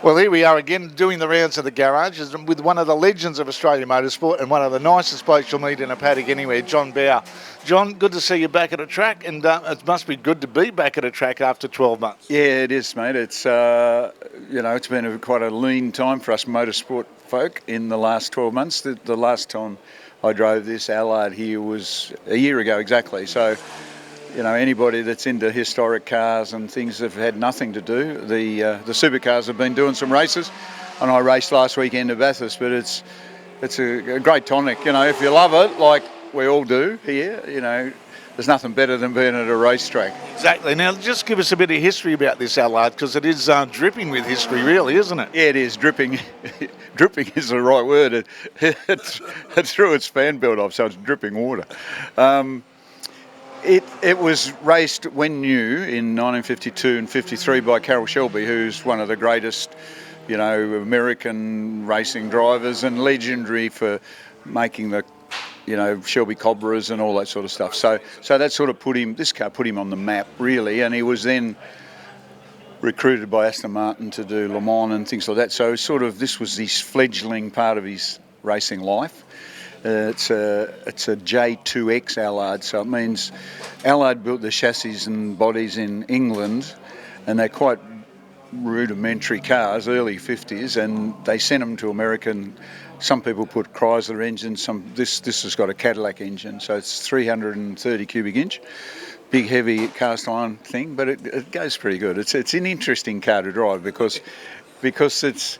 Well, here we are again doing the rounds of the garages with one of the legends of Australian motorsport and one of the nicest blokes you'll meet in a paddock anywhere, John Bowe. John, good to see you back at a track, and it must be good to be back at a track after 12 months. Yeah, it is, mate. It's it's been quite a lean time for us motorsport folk in the last 12 months. The last time I drove this Allard here was a year ago exactly. So, anybody that's into historic cars and things have had nothing to do. The supercars have been doing some races, and I raced last weekend at Bathurst, but it's a great tonic. If you love it, like we all do here, there's nothing better than being at a racetrack. Exactly. Now, just give us a bit of history about this Allard, because it is dripping with history, really, isn't it? Yeah, it is. Dripping is the right word. It's through its fan build-off, so it's dripping water. It was raced when new in 1952 and 53 by Carroll Shelby, who's one of the greatest, American racing drivers and legendary for making the, Shelby Cobras and all that sort of stuff. So that sort of this car put him on the map, really, and he was then recruited by Aston Martin to do Le Mans and things like that. So this was this fledgling part of his racing life. It's a J2X Allard, so it means Allard built the chassis and bodies in England, and they're quite rudimentary cars, early 50s, and they sent them to American. Some people put Chrysler engines. This has got a Cadillac engine, so it's 330 cubic inch, big heavy cast iron thing, but it goes pretty good. It's an interesting car to drive because it's.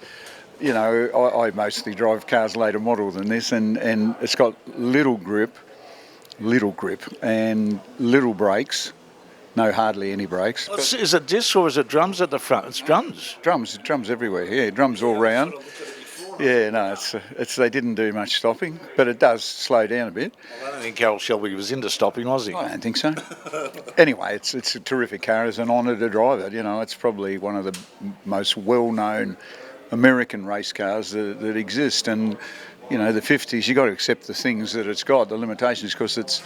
I mostly drive cars later model than this, and it's got little grip, and little brakes. No, hardly any brakes. Is it discs or is it drums at the front? It's drums. Drums everywhere. Yeah, drums all round. Yeah, no, they didn't do much stopping, but it does slow down a bit. I don't think Carroll Shelby was into stopping, was he? I don't think so. Anyway, it's a terrific car. It's an honour to drive it. It's probably one of the most well-known American race cars that exist, and the 50s, you got to accept the things that it's got, the limitations, because it's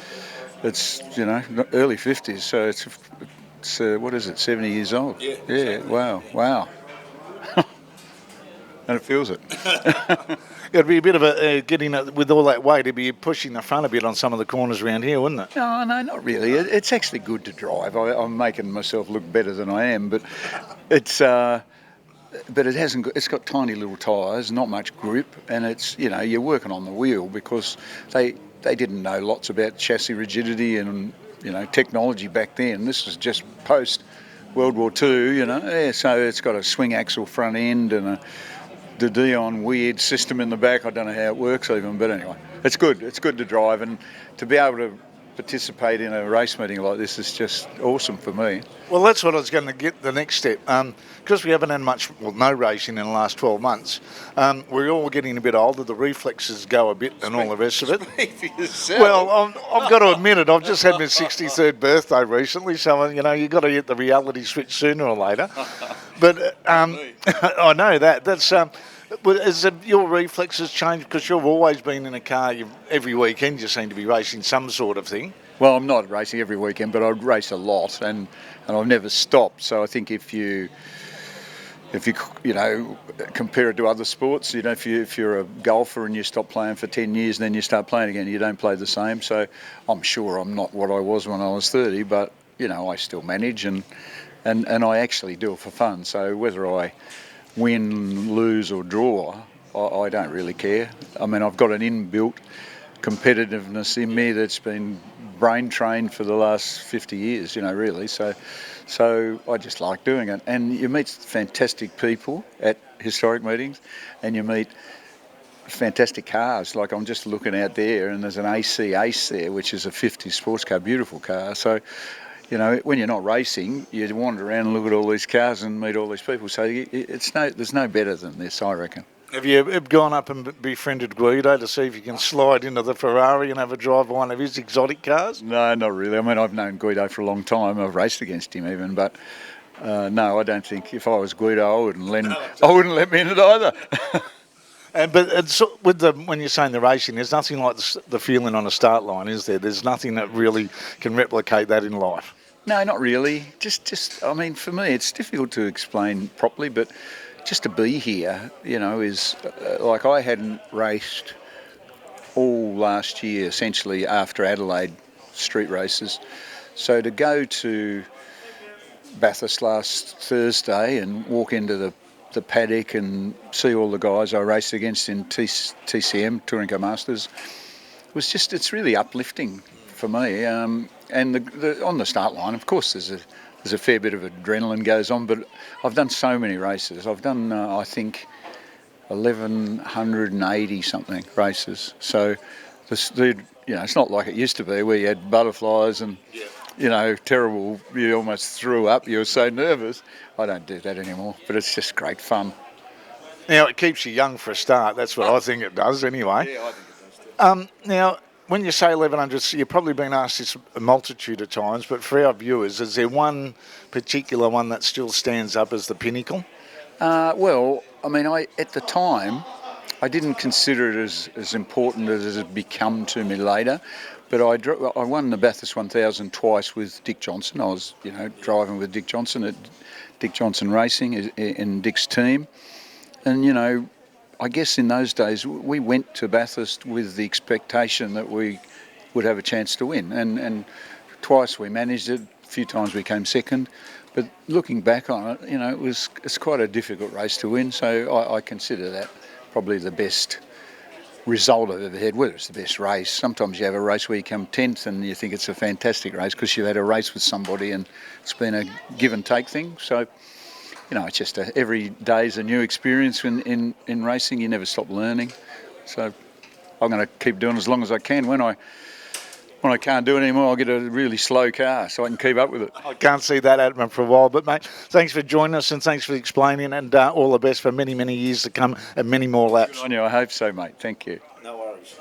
early 50s, so it's what is it, 70 years old? Yeah. Wow. And it feels it. It'd be a bit of a getting with all that weight. It'd be pushing the front a bit on some of the corners around here, wouldn't it? No, not really. It's actually good to drive. I'm making myself look better than I am, but it's. But it hasn't. It's got tiny little tyres, not much grip, and it's you're working on the wheel because they didn't know lots about chassis rigidity and technology back then. This was just post World War II, so it's got a swing axle front end and the Dion weird system in the back. I don't know how it works even, but anyway, it's good. It's good to drive, and to be able to participate in a race meeting like this is just awesome for me. Well, that's what I was going to get the next step. Because we haven't had no racing in the last 12 months, we're all getting a bit older, the reflexes go a bit and all the rest of it. Speak for yourself. Well, I've got to admit it, I've just had my 63rd birthday recently, so, you've got to get the reality switch sooner or later. But I know that. That's... Has your reflexes changed because you've always been in a car? Every weekend you seem to be racing some sort of thing. Well, I'm not racing every weekend, but I race a lot, and I've never stopped. So I think if you compare it to other sports, if you're a golfer and you stop playing for 10 years and then you start playing again, you don't play the same. So I'm sure I'm not what I was when I was 30, but I still manage and I actually do it for fun. So whether I win, lose or draw, I don't really care. I mean, I've got an inbuilt competitiveness in me that's been brain trained for the last 50 years, really. So I just like doing it. And you meet fantastic people at historic meetings, and you meet fantastic cars. Like I'm just looking out there, and there's an AC Ace there, which is a 50s sports car, beautiful car. So when you're not racing, you wander around and look at all these cars and meet all these people. So there's no better than this, I reckon. Have you gone up and befriended Guido to see if you can slide into the Ferrari and have a drive of one of his exotic cars? No, not really. I mean, I've known Guido for a long time. I've raced against him even, but no, I don't think if I was Guido, I wouldn't let me in it either. When you're saying the racing, there's nothing like the feeling on a start line, is there? There's nothing that really can replicate that in life. No, not really. Just I mean, for me, it's difficult to explain properly, but just to be here, you know, is like I hadn't raced all last year, essentially after Adelaide street races. So to go to Bathurst last Thursday and walk into the paddock and see all the guys I raced against in TCM, Touring Car Masters, was just, it's really uplifting for me. And on the start line, of course, there's a fair bit of adrenaline goes on, but I've done so many races. I've done, I think, 1,180 something races. So, you know, it's not like it used to be where you had butterflies and, you know, terrible, you almost threw up, you were so nervous. I don't do that anymore, but it's just great fun. Now, it keeps you young for a start. That's what I think it does anyway. Yeah, I think it does too. Now, when you say 1,100, you've probably been asked this a multitude of times, but for our viewers, is there one particular one that still stands up as the pinnacle? Well, I mean, at the time, I didn't consider it as important as it had become to me later, but I won the Bathurst 1000 twice with Dick Johnson. I was, you know, driving with Dick Johnson at Dick Johnson Racing in Dick's team. And, you know, I guess in those days we went to Bathurst with the expectation that we would have a chance to win. And twice we managed it, a few times we came second. But looking back on it, you know, it's quite a difficult race to win, so I consider that probably the best result I've ever had, whether it's the best race. Sometimes you have a race where you come 10th and you think it's a fantastic race because you've had a race with somebody and it's been a give and take thing. So, you know, it's just every day is a new experience in racing. You never stop learning. So I'm going to keep doing as long as I can. When I can't do it anymore, I'll get a really slow car so I can keep up with it. I can't see that happening for a while, but mate, thanks for joining us and thanks for explaining, and all the best for many, many years to come and many more laps. Good on you. I hope so, mate. Thank you. No worries.